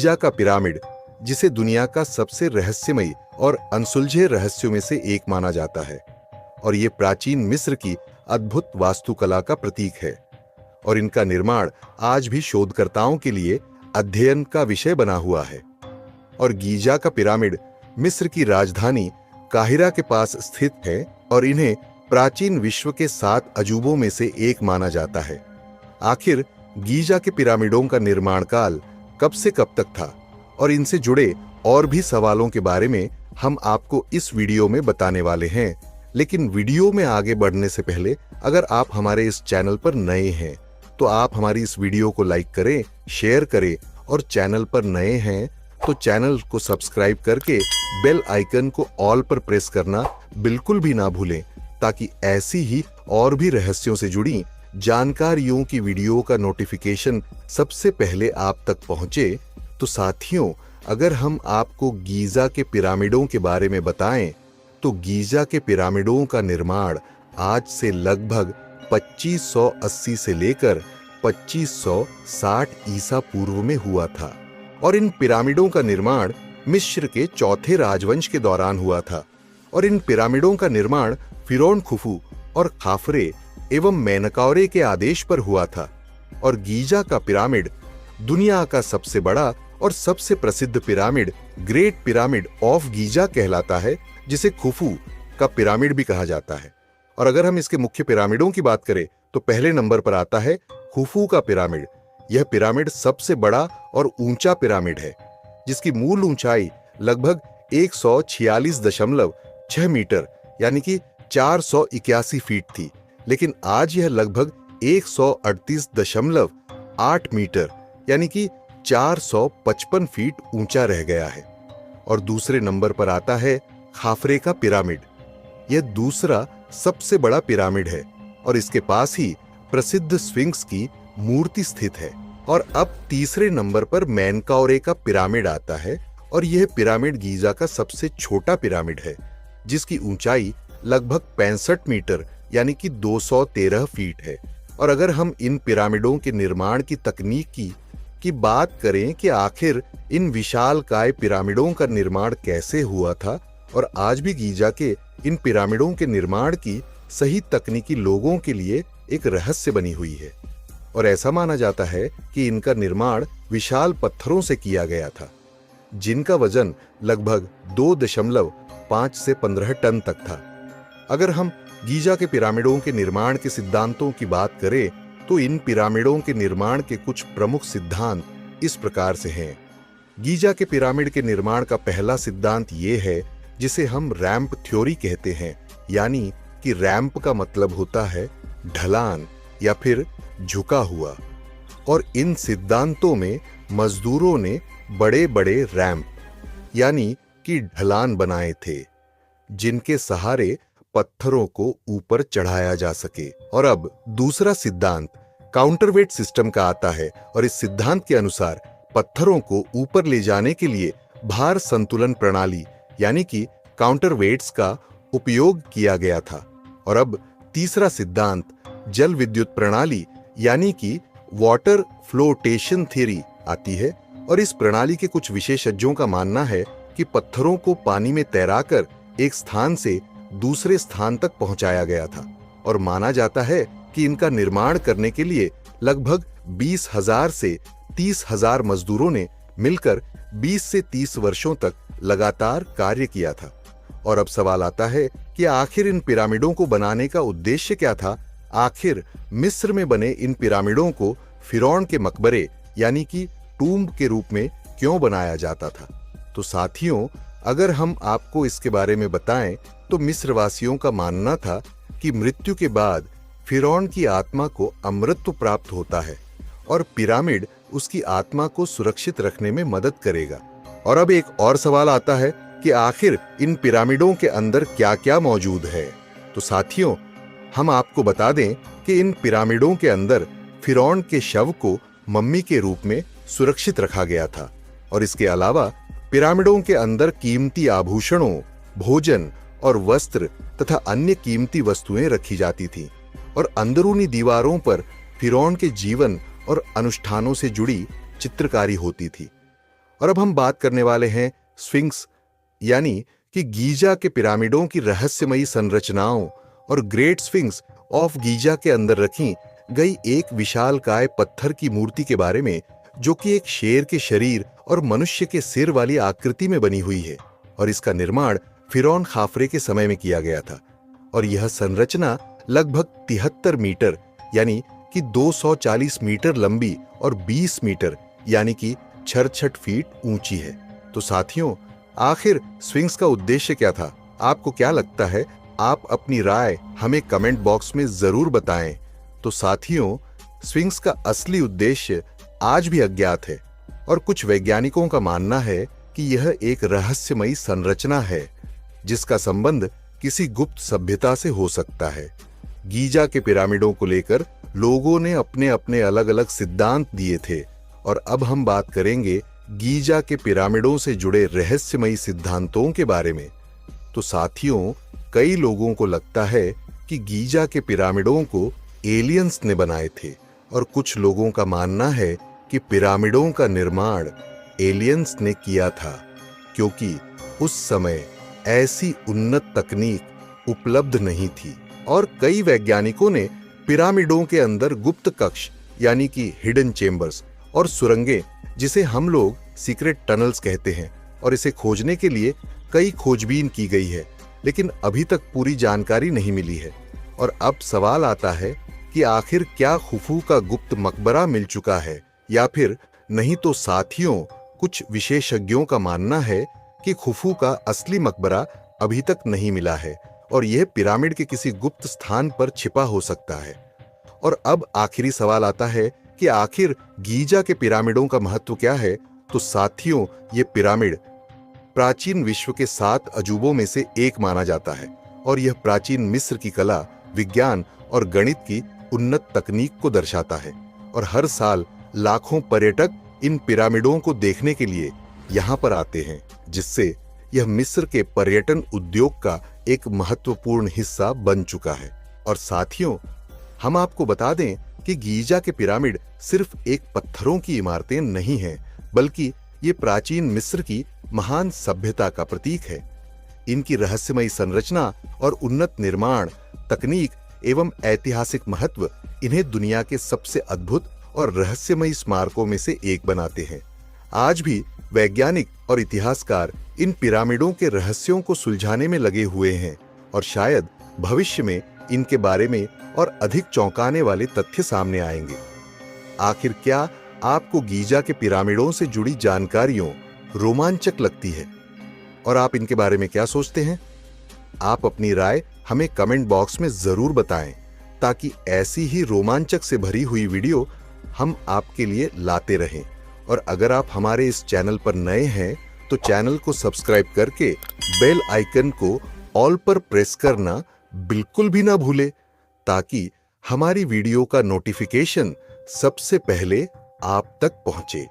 Giza का pyramid, जिसे दुनिया का सबसे रहस्यमयी और अनसुलझे रहस्यों में से एक माना जाता है, और ये प्राचीन मिस्र की अद्भुत वास्तुकला का प्रतीक है। और इनका निर्माण आज भी शोधकर्ताओं के लिए अध्ययन का विषय बना हुआ है। और गीजा का पिरामिड मिस्र की राजधानी काहिरा के पास स्थित है और इन्हें प्राचीन विश्व के 7 अजूबों में से एक माना जाता है। आखिर गीजा के पिरामिडों का निर्माण काल कब से कब तक था और इनसे जुड़े और भी सवालों के बारे में हम आपको इस वीडियो में बताने वाले हैं। लेकिन वीडियो में आगे बढ़ने से पहले अगर आप हमारे इस चैनल पर नए हैं तो आप हमारी इस वीडियो को लाइक करें, शेयर करें, और चैनल पर नए हैं तो चैनल को सब्सक्राइब करके बेल आइकन को ऑल पर प्रेस करना बिल्कुल भी ना भूलें, ताकि ऐसी ही और भी रहस्यों से जुड़ी जानकारियों की वीडियो का नोटिफिकेशन सबसे पहले आप तक पहुंचे। तो साथियों, अगर हम आपको गीजा के पिरामिडों के बारे में बताएं तो गीजा के पिरामिडों का निर्माण आज से लगभग 2580 से लेकर 2560 ईसा पूर्व में हुआ था। और इन पिरामिडों का निर्माण मिस्र के चौथे राजवंश के दौरान हुआ था। और इन पिरामिडों का निर्माण फिरौन खुफू और खाफरे एवं मेनकाउरे के आदेश पर हुआ था। और गीजा का पिरामिड दुनिया का सबसे बड़ा और सबसे प्रसिद्ध pyramid great pyramid of Giza कहलाता है, जिसे खुफू का पिरामिड भी कहा जाता है। और अगर हम इसके मुख्य पिरामिडों की बात करें तो पहले नंबर पर आता है खुफू का पिरामिड। यह पिरामिड सबसे बड़ा और ऊंचा पिरामिड है, जिसकी मूल ऊंचाई लगभग 146.6 मीटर यानी कि 481 फीट थी, लेकिन आज यह लगभग 138.8 मीटर यानी कि 455 फीट ऊंचा रह गया है। और दूसरे नंबर पर आता है खाफरे का पिरामिड। यह दूसरा सबसे बड़ा पिरामिड है और इसके पास ही प्रसिद्ध स्फिंक्स की मूर्ति स्थित है। और अब तीसरे नंबर पर मेनकाउरे का पिरामिड आता है और यह पिरामिड गीजा का सबसे छोटा पिरामिड है, जिसकी ऊंचाई लगभग 65 मीटर यानी कि 213 फीट है। और अगर हम इन पिरामिडों के निर्माण की तकनीक की बात करें कि आखिर इन विशालकाय पिरामिडों का निर्माण कैसे हुआ था, और आज भी गीजा के इन पिरामिडों के निर्माण की सही तकनीकी लोगों के लिए एक रहस्य बनी हुई है। और ऐसा माना जाता है कि इनका निर्माण विशाल पत्थरों से किया गया था, जिनका वजन लगभग 2.5 से 15 टन तक था। अगर हम गीजा के पिरामिडों के निर्माण के सिद्धांतों की बात करें तो इन पिरामिडों के निर्माण के कुछ प्रमुख सिद्धांत इस प्रकार से हैं। गीजा के पिरामिड के निर्माण का पहला सिद्धांत ये है, जिसे हम रैंप थ्योरी कहते हैं, यानी कि रैंप का मतलब होता है ढलान या फिर झुका हुआ। और इन सिद्धांतों में मजदूरों ने बड़े बड़े रैंप यानी कि ढलान बनाए थे, जिनके सहारे पत्थरों को ऊपर चढ़ाया जा सके। और अब दूसरा सिद्धांत काउंटरवेट सिस्टम का आता है और इस सिद्धांत के अनुसार पत्थरों को ऊपर ले जाने के लिए भार संतुलन प्रणाली यानी कि काउंटरवेट्स का उपयोग किया गया था। और अब तीसरा सिद्धांत जल विद्युत प्रणाली यानी कि वाटर फ्लोटेशन थ्योरी आती है। और इस प्रणाली के कुछ विशेषज्ञों का मानना है कि पत्थरों को पानी में तैराकर एक स्थान से दूसरे स्थान तक पहुंचाया गया था। और माना जाता है कि इनका निर्माण करने के लिए लगभग 20,000 से 30,000 मजदूरों ने मिलकर 20 से 30 वर्षों तक लगातार कार्य किया था। और अब सवाल आता है कि आखिर इन पिरामिडों को बनाने का उद्देश्य क्या था। आखिर मिस्र में बने इन पिरामिडों को फिरौन के मकबरे यानी कि टूम्ब के रूप में क्यों बनाया जाता था। तो साथियों, अगर हम आपको इसके बारे में बताएं तो मिस्रवासियों का मानना था कि मृत्यु के बाद फिरौन की आत्मा को अमृतत्व प्राप्त होता है और पिरामिड उसकी आत्मा को सुरक्षित रखने में मदद करेगा। और अब एक और सवाल आता है कि आखिर इन पिरामिडों के अंदर क्या-क्या मौजूद है। तो साथियों, हम आपको बता दें कि इन पिरामिडों के अंदर फिरौन के शव को मम्मी के रूप में सुरक्षित रखा गया था। और इसके अलावा पिरामिडों के अंदर कीमती आभूषणों, भोजन और वस्त्र तथा अन्य कीमती वस्तुएं रखी जाती थीं। और अंदरूनी दीवारों पर फिरौन के जीवन और अनुष्ठानों से जुड़ी चित्रकारी होती थी। और अब हम बात करने वाले हैं स्फिंक्स यानी कि गीजा के पिरामिडों की रहस्यमयी संरचनाओं और ग्रेट स्फिंक्स ऑफ गीजा के अंदर रखी गई एक विशालकाय पत्थर की मूर्ति के बारे में, जो कि एक शेर के शरीर और मनुष्य के सिर वाली आकृति में बनी हुई है। और इसका निर्माण फिरौन खाफरे के समय में किया गया था। और यह संरचना लगभग 73 मीटर यानी कि 240 मीटर लंबी और 20 मीटर यानी कि 66 फीट ऊंची है। तो साथियों, आखिर स्फिंक्स का उद्देश्य क्या था? आपको क्या लगता है? आप अपनी राय हमें कमेंट बॉक्स में जरूर बताएं। तो साथियों, स्फिंक्स का असली उद्देश्य आज भी अज्ञात है और कुछ वैज्ञानिकों का मानना है कि यह एक रहस्यमयी संरचना है जिसका संबंध किसी गुप्त सभ्यता से हो सकता है। गीजा के पिरामिडों को लेकर लोगों ने अपने अपने अलग अलग सिद्धांत दिए थे और अब हम बात करेंगे गीजा के पिरामिडों से जुड़े रहस्यमयी सिद्धांतों के बारे में। तो साथियों, कई लोगों को लगता है कि गीजा के पिरामिडों को एलियंस ने बनाए थे और कुछ लोगों का मानना है कि पिरामिडों का निर्माण एलियंस ने किया था, क्योंकि उस समय ऐसी उन्नत तकनीक उपलब्ध नहीं थी। और कई वैज्ञानिकों ने पिरामिडों के अंदर गुप्त कक्ष यानी कि हिडन चेम्बर्स और सुरंगें, जिसे हम लोग सीक्रेट टनल्स कहते हैं, और इसे खोजने के लिए कई खोजबीन की गई है, लेकिन अभी तक पूरी जानकारी नहीं मिली है। और अब सवाल आता है कि आखिर क्या खुफू का गुप्त मकबरा मिल चुका है या फिर नहीं? तो साथियों, कुछ विशेषज्ञों का मानना है कि खुफू का असली मकबरा अभी तक नहीं मिला है और यह पिरामिड के किसी गुप्त स्थान पर छिपा हो सकता है। और अब आखिरी सवाल आता है कि आखिर गीजा के पिरामिडों का महत्व क्या है? तो साथियों, ये पिरामिड प्राचीन विश्व के 7 अजूबों में से एक माना जाता है और यह प्राचीन मिस्र की कला, विज्ञान और गणित की उन्नत तकनीक को दर्शाता है। और हर साल लाखों पर्यटक इन पिरामिडों को देखने के लिए यहाँ पर आते हैं, जिससे यह मिस्र के पर्यटन उद्योग का एक महत्वपूर्ण हिस्सा बन चुका है। और साथियों, हम आपको बता दें कि गीजा के पिरामिड सिर्फ एक पत्थरों की इमारतें नहीं हैं, बल्कि ये प्राचीन मिस्र की महान सभ्यता का प्रतीक है। इनकी रहस्यमयी संरचना और उन्नत निर्माण तकनीक एवं ऐतिहासिक महत्व इन्हें दुनिया के सबसे अद्भुत और रहस्यमयी स्मारकों में से एक बनाते हैं। आज भी वैज्ञानिक और इतिहासकार इन पिरामिडों के रहस्यों को सुलझाने में लगे हुए हैं और शायद भविष्य में इनके बारे में और अधिक चौंकाने वाले तथ्य सामने आएंगे। आखिर क्या आपको गीजा के पिरामिडों से जुड़ी जानकारियों रोमांचक लगती है और आप इनके बारे में क्या सोचते हैं? आप अपनी राय हमें कमेंट बॉक्स में जरूर बताएं, ताकि ऐसी ही रोमांचक से भरी हुई वीडियो हम आपके लिए लाते रहें। और अगर आप हमारे इस चैनल पर नए हैं तो चैनल को सब्सक्राइब करके बेल आइकन को ऑल पर प्रेस करना बिल्कुल भी ना भूलें, ताकि हमारी वीडियो का नोटिफिकेशन सबसे पहले आप तक पहुंचे।